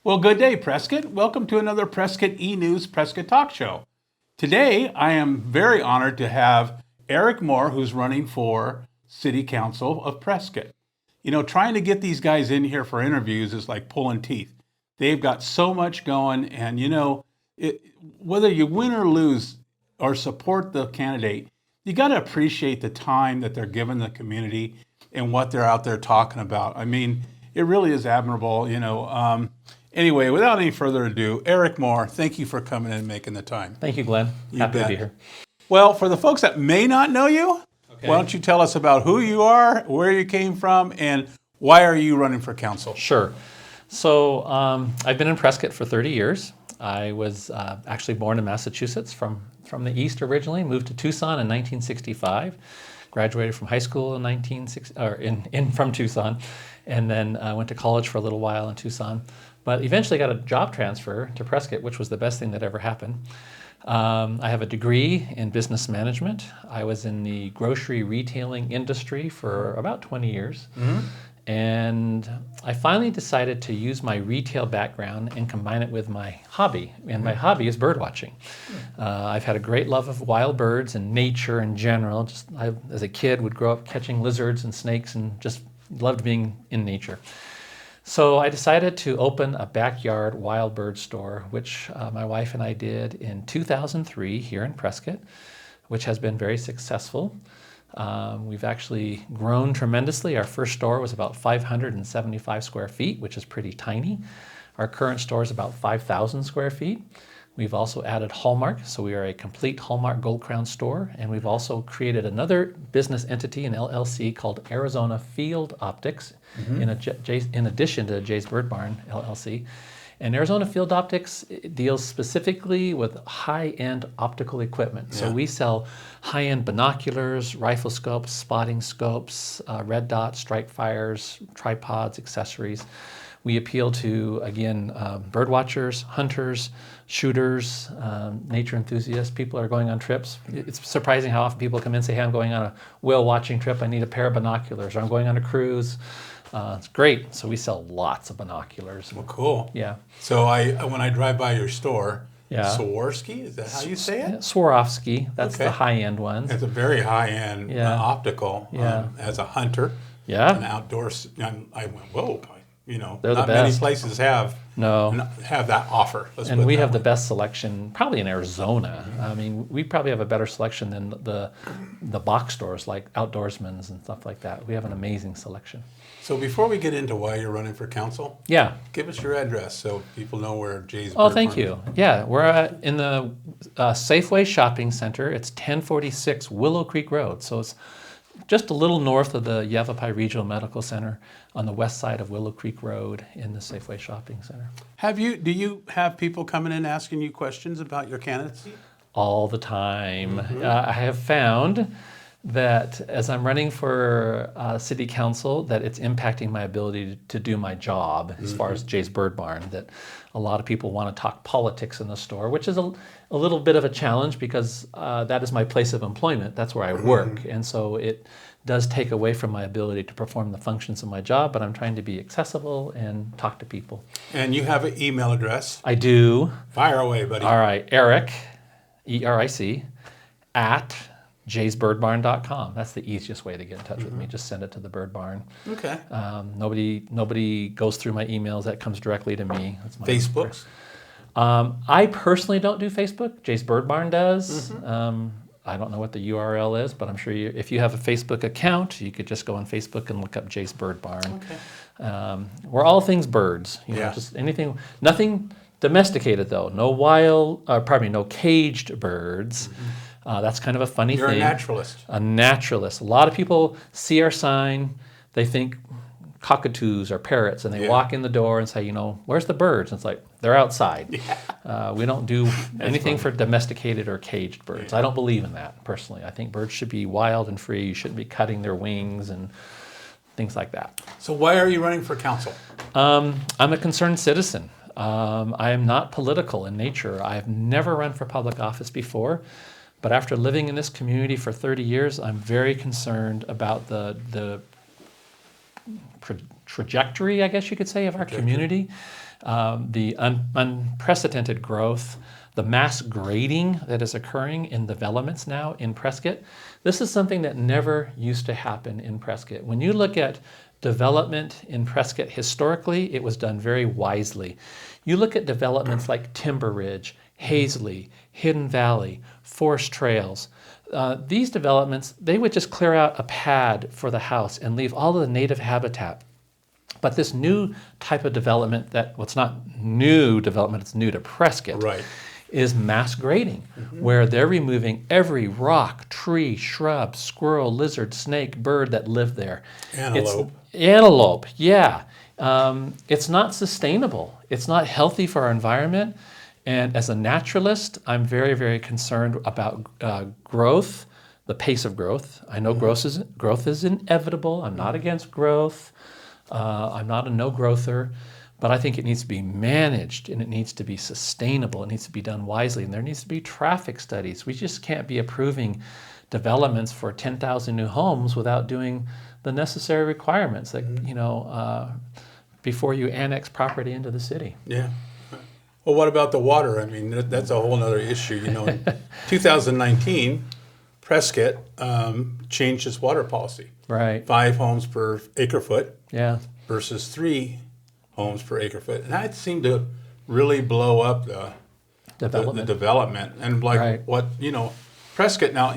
Well, good day, Prescott. Welcome to another Prescott E-News Prescott Talk Show. Today, I am very honored to have Eric Moore, who's running for City Council of Prescott. You know, trying to get these guys in here for interviews is like pulling teeth. They've got so much going, and you know, whether you win or lose or support the candidate, you got to appreciate the time that they're giving the community and what they're out there talking about. I mean, it really is admirable, you know. Anyway, without any further ado, Eric Moore, thank you for coming in and making the time. Thank you, Glenn. Happy to be here. Well, for the folks that may not know you, why don't you tell us about who you are, where you came from, and why are you running for council? Sure. So I've been in Prescott for 30 years. I was actually born in Massachusetts from the East originally, moved to Tucson in 1965, graduated from high school from Tucson, and then went to college for a little while in Tucson. But eventually got a job transfer to Prescott, which was the best thing that ever happened. I have a degree in business management. I was in the grocery retailing industry for about 20 years. Mm-hmm. And I finally decided to use my retail background and combine it with my hobby. And my hobby is bird watching. I've had a great love of wild birds and nature in general. I, as a kid, would grow up catching lizards and snakes and just loved being in nature. So I decided to open a backyard wild bird store, which my wife and I did in 2003 here in Prescott, which has been very successful. We've actually grown tremendously. Our first store was about 575 square feet, which is pretty tiny. Our current store is about 5,000 square feet. We've also added Hallmark, so we are a complete Hallmark Gold Crown store, and we've also created another business entity, an LLC, called Arizona Field Optics, in addition to Jay's Bird Barn LLC. And Arizona Field Optics deals specifically with high-end optical equipment. So we sell high-end binoculars, rifle scopes, spotting scopes, red dots, strike fires, tripods, accessories. We appeal to, again, bird watchers, hunters, shooters, nature enthusiasts. People are going on trips. It's surprising how often people come in and say, hey, I'm going on a whale watching trip. I need a pair of binoculars. Or I'm going on a cruise. It's great. So we sell lots of binoculars. Well, cool. Yeah. So when I drive by your store, Swarovski, is that how you say it? Swarovski, that's the high-end ones. It's a very high-end optical. As a hunter, an outdoors, I went, whoa. You know, they're not the best. Many places have that offer. And we have the best selection, probably in Arizona. I mean, we probably have a better selection than the box stores like Outdoorsman's and stuff like that. We have an amazing selection. So before we get into why you're running for council, give us your address so people know where Jay's Bird Farm is. Thank you. Yeah, we're in the Safeway Shopping Center. It's 1046 Willow Creek Road. So it's just a little north of the Yavapai Regional Medical Center on the west side of Willow Creek Road in the Safeway Shopping Center. Do you have people coming in asking you questions about your candidacy? All the time. I have found that as I'm running for city council, that it's impacting my ability to do my job as far as Jay's Bird Barn, that a lot of people want to talk politics in the store, which is a little bit of a challenge because that is my place of employment. That's where I work. And so it does take away from my ability to perform the functions of my job, but I'm trying to be accessible and talk to people. And you have an email address. I do. Fire away, buddy. All right, Eric, E-R-I-C, at jaysbirdbarn.com. That's the easiest way to get in touch with me. Just send it to the Bird Barn. Okay. Nobody goes through my emails. That comes directly to me. That's my Facebook? I personally don't do Facebook. Jay's Bird Barn does. I don't know what the URL is, but I'm sure if you have a Facebook account, you could just go on Facebook and look up Jay's Bird Barn. Okay. We're all things birds. You know, just anything, nothing domesticated though. No caged birds. That's kind of a funny thing. You're a naturalist. A naturalist. A lot of people see our sign, they think cockatoos or parrots, and they walk in the door and say, you know, where's the birds? And it's like, they're outside. We don't do anything for domesticated or caged birds. I don't believe in that, personally. I think birds should be wild and free. You shouldn't be cutting their wings and things like that. So why are you running for council? I'm a concerned citizen. I am not political in nature. I've never run for public office before. But after living in this community for 30 years, I'm very concerned about the trajectory, I guess you could say, of our community. The unprecedented growth, the mass grading that is occurring in developments now in Prescott. This is something that never used to happen in Prescott. When you look at development in Prescott historically, it was done very wisely. You look at developments like Timber Ridge, Hazley, Hidden Valley, Forest Trails. These developments, they would just clear out a pad for the house and leave all of the native habitat. But this new type of development well, it's not new development, it's new to Prescott, Right. is mass grading, where they're removing every rock, tree, shrub, squirrel, lizard, snake, bird that lived there. Antelope, yeah. It's not sustainable. It's not healthy for our environment. And as a naturalist, I'm very, very concerned about growth, the pace of growth. I know growth is inevitable. I'm not against growth. I'm not a no-growther, but I think it needs to be managed and it needs to be sustainable. It needs to be done wisely, and there needs to be traffic studies. We just can't be approving developments for 10,000 new homes without doing the necessary requirements that, before you annex property into the city. Yeah. Well, what about the water? I mean, that's a whole other issue. In 2019, Prescott changed its water policy. Right. 5 homes per acre foot. Yeah. Versus 3 homes per acre foot, and that seemed to really blow up the development. And Prescott. Now,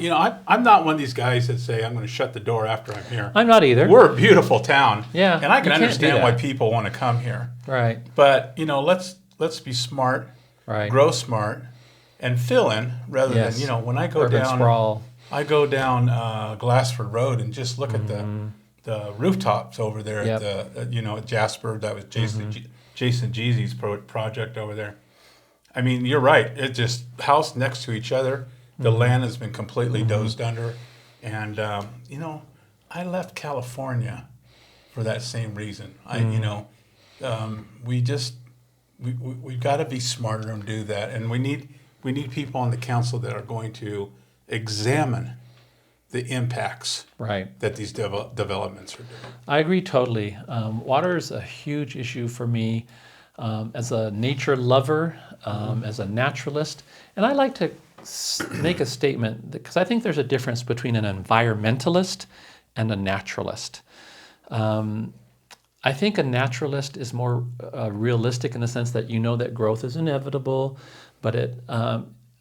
I'm not one of these guys that say I'm going to shut the door after I'm here. I'm not either. We're a beautiful town. Yeah. And I can understand why people want to come here. Right. But let's be smart. Right. Grow smart, and fill in rather than when I go urban down. Sprawl. I go down Glassford Road and just look at the rooftops over there at at Jasper. That was Jason Jeezy's project over there. I mean, you're right. It's just house next to each other. The land has been completely dozed under, and I left California for that same reason. We've got to be smarter and do that, and we need people on the council that are going to examine the impacts that these developments are doing. I agree totally. Water is a huge issue for me as a nature lover, as a naturalist. And I like to make a statement because I think there's a difference between an environmentalist and a naturalist. I think a naturalist is more realistic in the sense that that growth is inevitable, but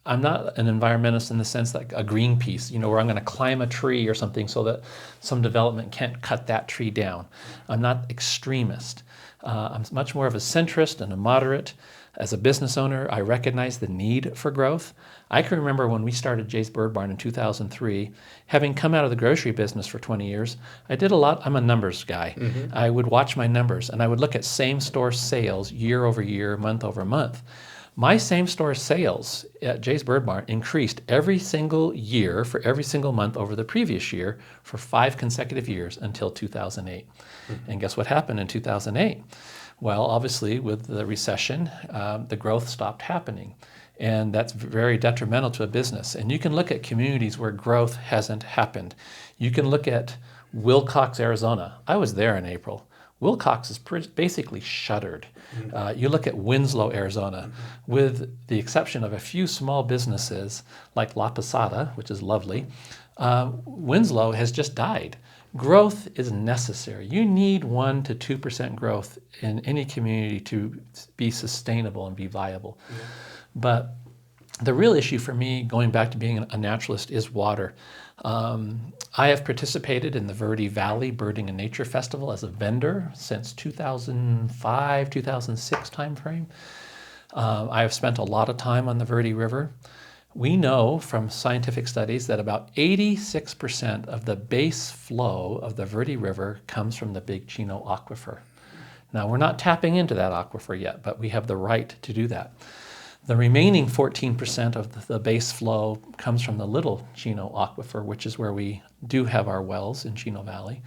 I'm not an environmentalist in the sense like a Greenpeace, where I'm going to climb a tree or something so that some development can't cut that tree down. I'm not extremist. I'm much more of a centrist and a moderate. As a business owner, I recognize the need for growth. I can remember when we started Jay's Bird Barn in 2003, having come out of the grocery business for 20 years, I did a lot. I'm a numbers guy. I would watch my numbers and I would look at same-store sales year over year, month over month. My same-store sales at Jay's Bird Barn increased every single year for every single month over the previous year for 5 consecutive years until 2008. And guess what happened in 2008? Well, obviously, with the recession, the growth stopped happening. And that's very detrimental to a business. And you can look at communities where growth hasn't happened. You can look at Wilcox, Arizona. I was there in April. Wilcox is basically shuttered. You look at Winslow, Arizona, with the exception of a few small businesses like La Posada, which is lovely, Winslow has just died. Growth is necessary. You need 1% to 2% growth in any community to be sustainable and be viable. Yeah. But the real issue for me, going back to being a naturalist, is water. I have participated in the Verde Valley Birding and Nature Festival as a vendor since 2005, 2006 timeframe. I have spent a lot of time on the Verde River. We know from scientific studies that about 86% of the base flow of the Verde River comes from the Big Chino Aquifer. Now, we're not tapping into that aquifer yet, but we have the right to do that. The remaining 14% of the base flow comes from the Little Chino Aquifer, which is where we do have our wells in Chino Valley.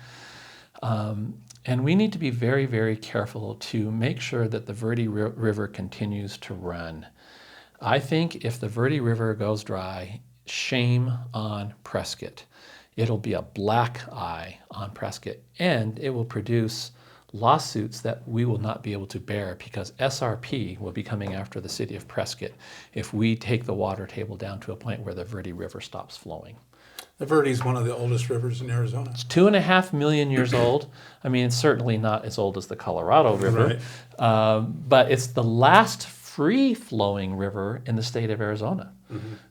And we need to be very, very careful to make sure that the Verde River continues to run. I think if the Verde River goes dry, shame on Prescott. it'll be a black eye on Prescott, and it will produce lawsuits that we will not be able to bear because SRP will be coming after the city of Prescott if we take the water table down to a point where the Verde River stops flowing. The Verde is one of the oldest rivers in Arizona. It's 2.5 million years old. I mean, it's certainly not as old as the Colorado River, but it's the last free-flowing river in the state of Arizona.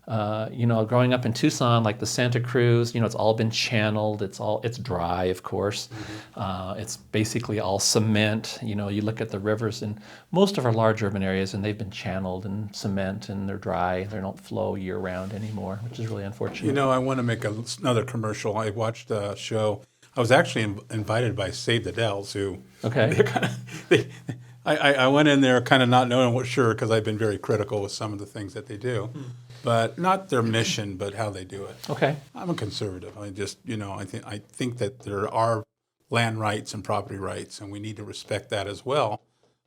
Growing up in Tucson, like the Santa Cruz, it's all been channeled. It's dry, of course. It's basically all cement. You look at the rivers in most of our large urban areas, and they've been channeled in cement, and they're dry. They don't flow year-round anymore, which is really unfortunate. I want to make another commercial. I watched a show. I was actually invited by Save the Dells, who I went in there kind of not knowing what sure because I've been very critical with some of the things that they do, but not their mission, but how they do it. Okay. I'm a conservative. I just I think that there are land rights and property rights, and we need to respect that as well.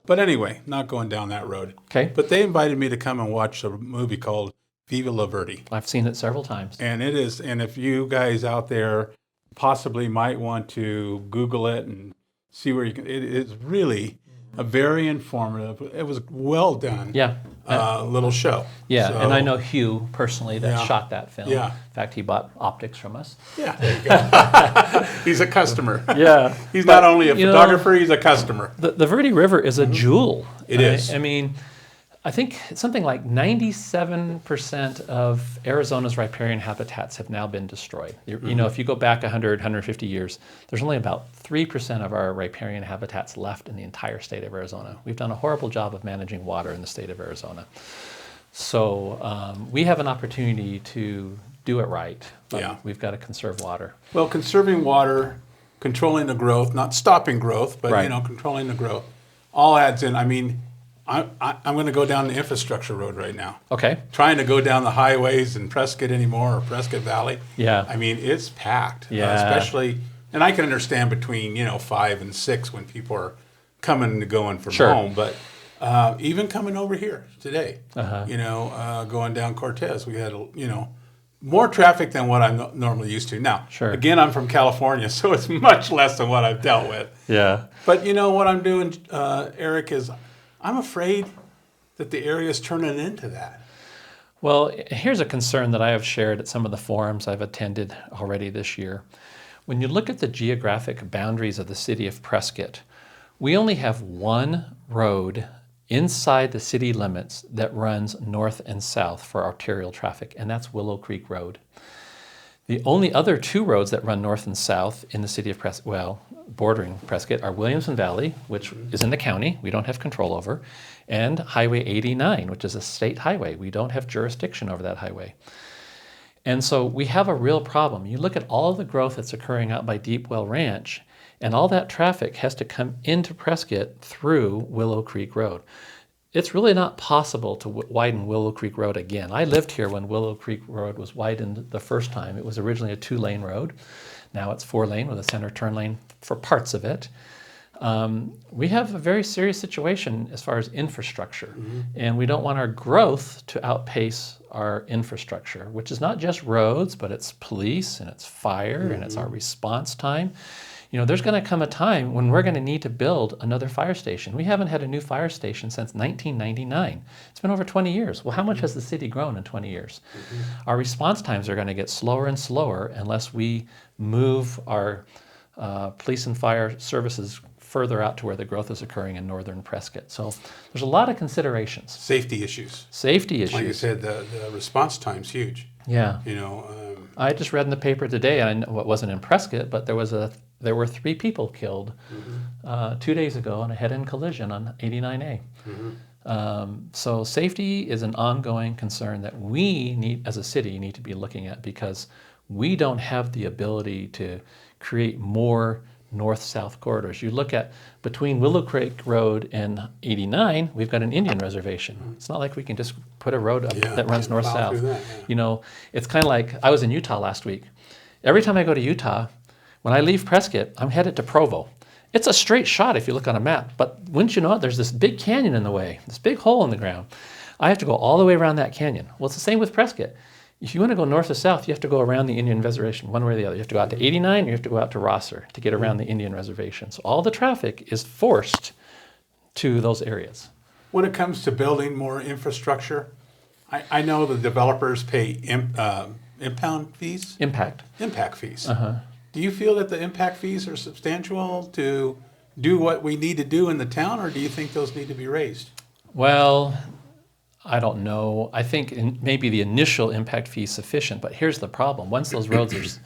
But anyway, not going down that road. Okay. But they invited me to come and watch a movie called Viva La Verde. I've seen it several times. And it is, and if you guys out there possibly might want to Google it and see where you can, it is really a very informative, it was well done. Yeah. Little show. Yeah, So, and I know Hugh personally that shot that film. Yeah. In fact, he bought optics from us. Yeah, there you go. He's a customer. Yeah. He's not only a photographer, he's a customer. The Verde River is a jewel. It is. I mean, I think something like 97% of Arizona's riparian habitats have now been destroyed. If you go back 100, 150 years, there's only about 3% of our riparian habitats left in the entire state of Arizona. We've done a horrible job of managing water in the state of Arizona. So we have an opportunity to do it right. But we've got to conserve water. Well, conserving water, controlling the growth, not stopping growth, but controlling the growth, all adds in. I mean, I'm going to go down the infrastructure road right now. Okay. Trying to go down the highways in Prescott anymore or Prescott Valley. Yeah. I mean, it's packed. Yeah. Especially, and I can understand between 5 and 6 when people are coming and going from Sure. home, but even coming over here today, going down Cortez, we had more traffic than what I'm normally used to. Now, again, I'm from California, so it's much less than what I've dealt with. Yeah. But what I'm doing, Eric, is I'm afraid that the area is turning into that. Well, here's a concern that I have shared at some of the forums I've attended already this year. When you look at the geographic boundaries of the city of Prescott, we only have one road inside the city limits that runs north and south for arterial traffic, and that's Willow Creek Road. The only other two roads that run north and south in the city of Prescott, bordering Prescott, are Williamson Valley, which is in the county, we don't have control over, and Highway 89, which is a state highway. We don't have jurisdiction over that highway. And so we have a real problem. You look at all the growth that's occurring out by Deepwell Ranch, and all that traffic has to come into Prescott through Willow Creek Road. It's really not possible to widen Willow Creek Road again. I lived here when Willow Creek Road was widened the first time. It was originally a 2-lane road. Now it's 4-lane with a center turn lane for parts of it. We have a very serious situation as far as infrastructure, and we don't want our growth to outpace our infrastructure, which is not just roads, but it's police and it's fire and it's our response time. There's going to come a time when we're going to need to build another fire station. We haven't had a new fire station since 1999. It's been over 20 years. Well, how much has the city grown in 20 years? Our response times are going to get slower and slower unless we move our police and fire services further out to where the growth is occurring in northern Prescott. So there's a lot of considerations. Safety issues. Safety issues. Like you said, the response time's huge. Yeah. I just read in the paper today, and it wasn't in Prescott, but there were 3 people killed 2 days ago in a head-end collision on 89A. So safety is an ongoing concern that we as a city need to be looking at, because we don't have the ability to create more north-south corridors. You look at between Willow Creek Road and 89, we've got an Indian reservation. It's not like we can just put a road up that runs north-south. It's kind of like, I was in Utah last week. Every time I go to Utah, when I leave Prescott, I'm headed to Provo. It's a straight shot if you look on a map, but wouldn't you know it, there's this big canyon in the way, this big hole in the ground. I have to go all the way around that canyon. Well, it's the same with Prescott. If you want to go north or south, you have to go around the Indian reservation, one way or the other. You have to go out to 89, or you have to go out to Rosser to get around the Indian reservation. So all the traffic is forced to those areas. When it comes to building more infrastructure, I know the developers pay impound fees? Impact. Impact fees. Do you feel that the impact fees are substantial to do what we need to do in the town, or do you think those need to be raised? Well, I don't know. I think maybe the initial impact fee is sufficient, but here's the problem. Once those roads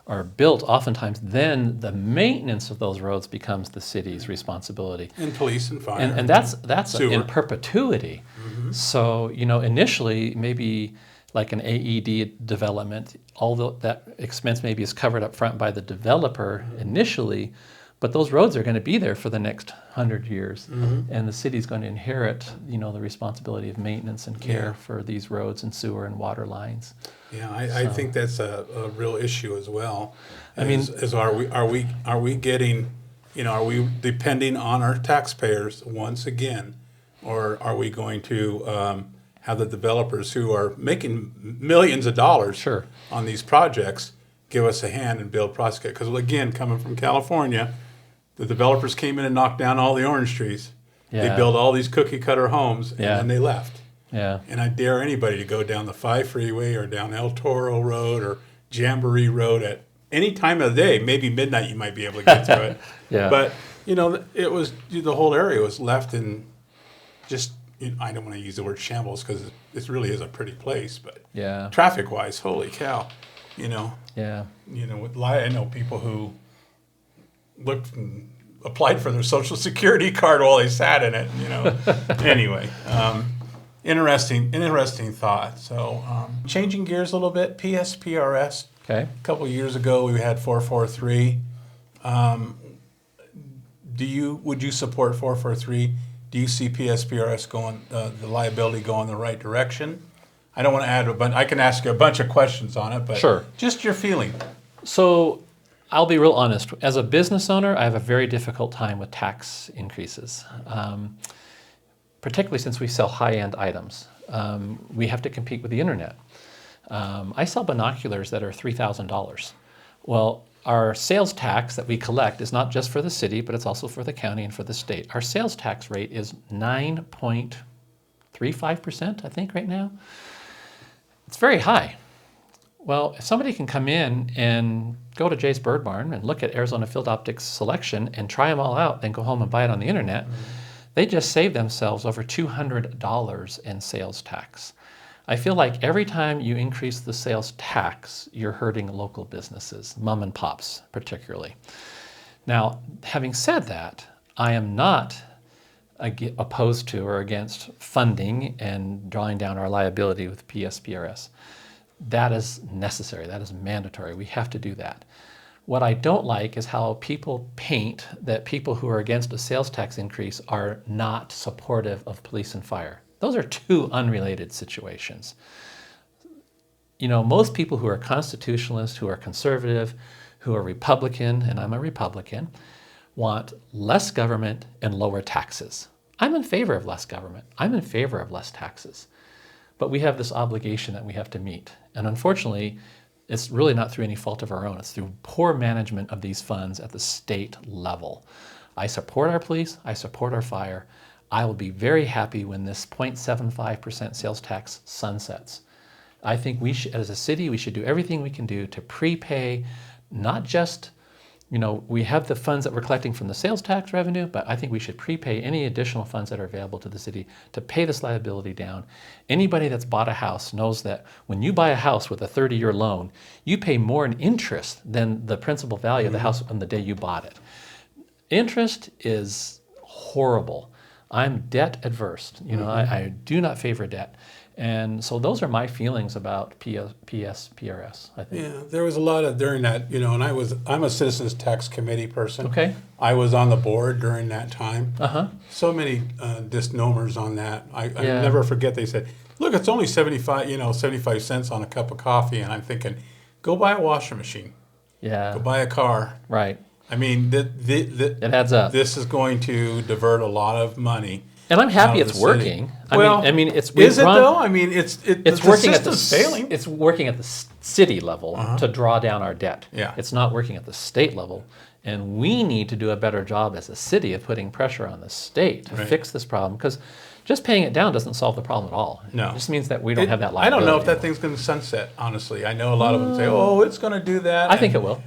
are built, oftentimes then the maintenance of those roads becomes the city's responsibility. And police and fire. And that's sewer. in perpetuity. So, initially maybe like an AED development, although that expense maybe is covered up front by the developer initially, but those roads are going to be there for the next 100 years. And the city's going to inherit, the responsibility of maintenance and care for these roads and sewer and water lines. Yeah, I think that's a real issue as well. I mean, are we getting, are we depending on our taxpayers once again, or are we going to have the developers who are making millions of dollars on these projects give us a hand and build Prescott? Because again, coming from California, the developers came in and knocked down all the orange trees. They built all these cookie cutter homes, and then they left. And I dare anybody to go down the 5 freeway or down El Toro Road or Jamboree Road at any time of the day. Maybe midnight you might be able to get to it. But, it was, the whole area was left in just, I don't want to use the word shambles because it really is a pretty place, but traffic-wise, holy cow, I know people who looked and applied for their Social Security card while they sat in it, Anyway, interesting thought. So changing gears a little bit, PSPRS. Okay. A couple of years ago, we had 443. Would you support 443? Do you see PSPRS going, the liability going the right direction? I don't want to add I can ask you a bunch of questions on it, but just your feeling. So I'll be real honest. As a business owner, I have a very difficult time with tax increases, particularly since we sell high-end items. We have to compete with the internet. I sell binoculars that are $3,000. Well, our sales tax that we collect is not just for the city, but it's also for the county and for the state. Our sales tax rate is 9.35%, I think, right now. It's very high. Well, if somebody can come in and go to Jay's Bird Barn and look at Arizona Field Optics selection and try them all out, then go home and buy it on the internet, they just save themselves over $200 in sales tax. I feel like every time you increase the sales tax, you're hurting local businesses, mom and pops particularly. Now, having said that, I am not opposed to or against funding and drawing down our liability with PSPRS. That is necessary. That is mandatory. We have to do that. What I don't like is how people paint that people who are against a sales tax increase are not supportive of police and fire. Those are two unrelated situations. Most people who are constitutionalists, who are conservative, who are Republican, and I'm a Republican, want less government and lower taxes. I'm in favor of less government. I'm in favor of less taxes. But we have this obligation that we have to meet. And unfortunately, it's really not through any fault of our own. It's through poor management of these funds at the state level. I support our police. I support our fire. I will be very happy when this 0.75% sales tax sunsets. I think we should, as a city, we should do everything we can do to prepay, not just, we have the funds that we're collecting from the sales tax revenue, but I think we should prepay any additional funds that are available to the city to pay this liability down. Anybody that's bought a house knows that when you buy a house with a 30-year loan, you pay more in interest than the principal value of the house on the day you bought it. Interest is horrible. I'm debt adverse. I do not favor debt. And so those are my feelings about PSPRS, I think. Yeah, there was a lot of, during that, and I'm a Citizens Tax Committee person. Okay. I was on the board during that time. So many misnomers on that. I never forget they said, look, it's only 75 cents on a cup of coffee. And I'm thinking, go buy a washing machine. Yeah. Go buy a car. Right. I mean, it adds up. This is going to divert a lot of money. And I'm happy of it's the city. working. Well, I mean, it's is it run, though? I mean, it's it's the working at the system's failing. it's working at the city level to draw down our debt. Yeah. It's not working at the state level, and we need to do a better job as a city of putting pressure on the state to Right. fix this problem, because just paying it down doesn't solve the problem at all. No. It just means that we don't have that I don't liability. know if that thing's going to sunset. Honestly, I know a lot of them say, "Oh, it's going to do that." I think it will.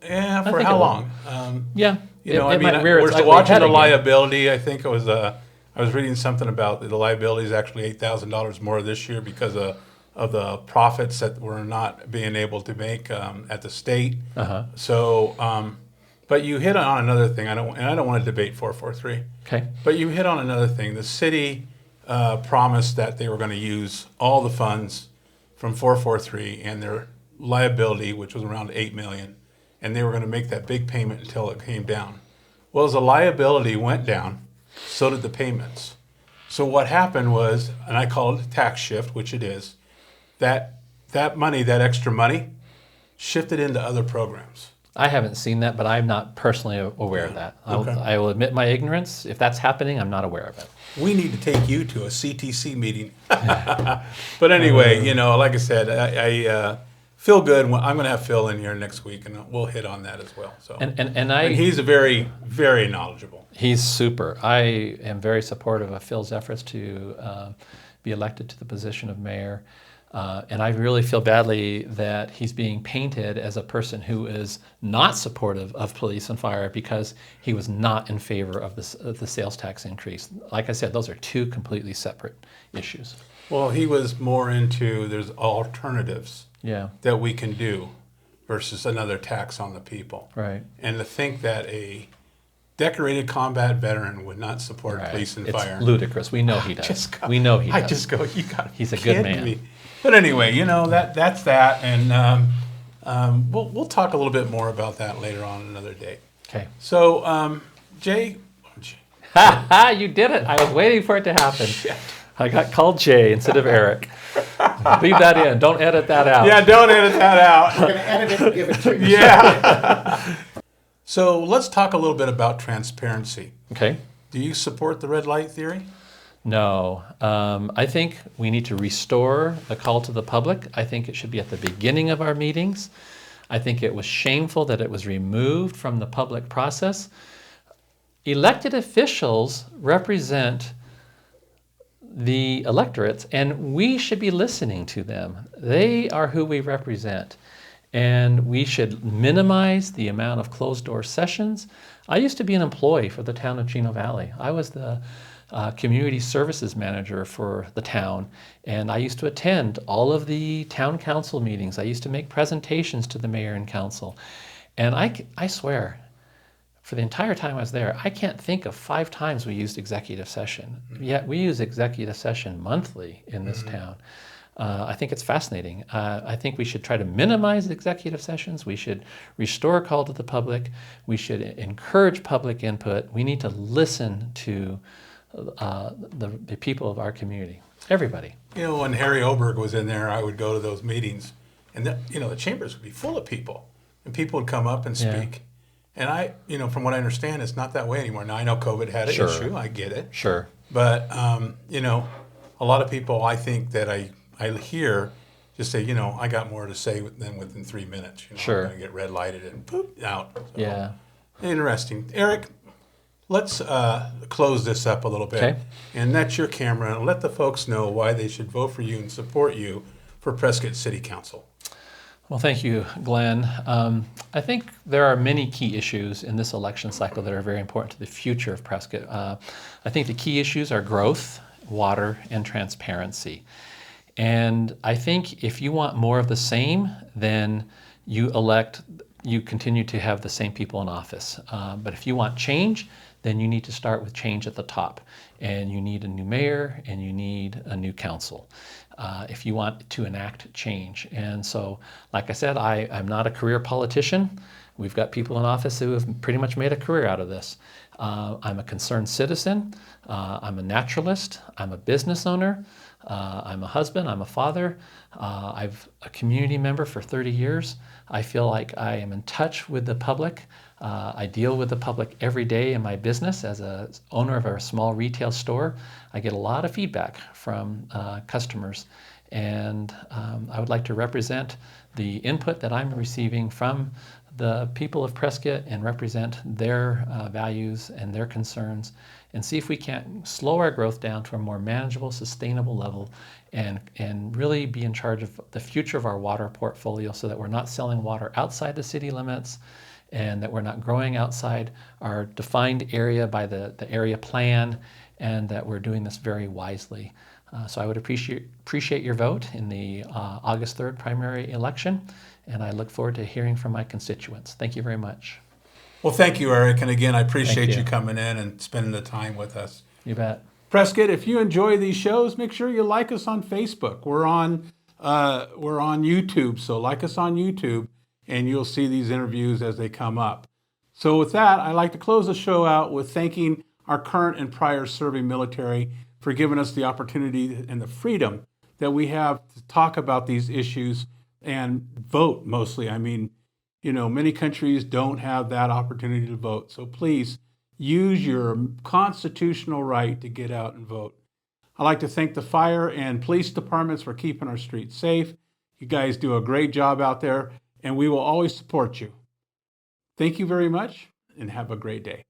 Yeah, for think how it will. long? Yeah. You know, it I mean, might rear its we're ugly watching head the again. liability. I think it was I was reading something about the liability is actually $8,000 more this year because of the profits that we're not being able to make at the state. So, but you hit on another thing. I don't want to debate 443. Okay. But you hit on another thing. The city promised that they were going to use all the funds from 443 and their liability, which was around $8 million, and they were going to make that big payment until it came down. Well, as the liability went down, so did the payments. So what happened was, and I call it a tax shift, which it is, that money, that extra money, shifted into other programs. I haven't seen that, but I'm not personally aware of that. Okay. I will admit my ignorance. If that's happening, I'm not aware of it. We need to take you to a CTC meeting. But anyway, you know, like I said, I feel good. I'm going to have Phil in here next week, and we'll hit on that as well. So, and he's a very, very knowledgeable. He's super. I am very supportive of Phil's efforts to be elected to the position of mayor. And I really feel badly that he's being painted as a person who is not supportive of police and fire because he was not in favor of the sales tax increase. Like I said, those are two completely separate issues. Well, he was more into there's alternatives that we can do versus another tax on the people. Right. And to think that a decorated combat veteran would not support police and fire. It's ludicrous. We know he does. We know he does. I just go, you got He's a good man. Me. But anyway, you know, that's that. And we'll talk a little bit more about that later on another day. Okay. So, Jay. You did it. I was waiting for it to happen. Shit. I got called Jay instead of Eric. Leave that in. Don't edit that out. Yeah, don't edit that out. I'm going to edit it and give it to you. Yeah. So let's talk a little bit about transparency. Okay. Do you support the red light theory? No. I think we need to restore the call to the public. I think it should be at the beginning of our meetings. I think it was shameful that it was removed from the public process. Elected officials represent the electorates, and we should be listening to them. They are who we represent. And we should minimize the amount of closed-door sessions. I used to be an employee for the town of Chino Valley. I was the community services manager for the town, and I used to attend all of the town council meetings. I used to make presentations to the mayor and council. And I swear, for the entire time I was there, I can't think of 5 times we used executive session. Yet we use executive session monthly in this town. I think it's fascinating. I think we should try to minimize executive sessions. We should restore a call to the public. We should encourage public input. We need to listen to the people of our community, everybody. You know, when Harry Oberg was in there, I would go to those meetings, and the chambers would be full of people, and people would come up and speak. And from what I understand, it's not that way anymore. Now, I know COVID had an issue. I get it. Sure. But, a lot of people, I think that I hear just say, I got more to say than within 3 minutes. Sure. I'm going to get red lighted and poop out. So, Yeah. Interesting. Eric, let's close this up a little bit. Okay. And that's your camera. And let the folks know why they should vote for you and support you for Prescott City Council. Well, thank you, Glenn. I think there are many key issues in this election cycle that are very important to the future of Prescott. I think the key issues are growth, water, and transparency. And I think if you want more of the same, then you continue to have the same people in office. But if you want change, then you need to start with change at the top. And you need a new mayor and you need a new council if you want to enact change. And so, like I said, I'm not a career politician. We've got people in office who have pretty much made a career out of this. I'm a concerned citizen. I'm a naturalist. I'm a business owner. I'm a husband. I'm a father. I'm a community member for 30 years. I feel like I am in touch with the public. I deal with the public every day in my business as a owner of a small retail store. I get a lot of feedback from customers, and I would like to represent the input that I'm receiving from the people of Prescott and represent their values and their concerns, and see if we can't slow our growth down to a more manageable, sustainable level, and really be in charge of the future of our water portfolio, so that we're not selling water outside the city limits, and that we're not growing outside our defined area by the area plan, and that we're doing this very wisely. So I would appreciate your vote in the August 3rd primary election, and I look forward to hearing from my constituents. Thank you very much. Well, thank you, Eric. And again, I appreciate Thank you you. coming in and spending the time with us. You bet. Prescott, if you enjoy these shows, make sure you like us on Facebook. We're on YouTube, so like us on YouTube, and you'll see these interviews as they come up. So with that, I'd like to close the show out with thanking our current and prior serving military for giving us the opportunity and the freedom that we have to talk about these issues and vote mostly. I mean, many countries don't have that opportunity to vote. So please use your constitutional right to get out and vote. I'd like to thank the fire and police departments for keeping our streets safe. You guys do a great job out there, and we will always support you. Thank you very much, and have a great day.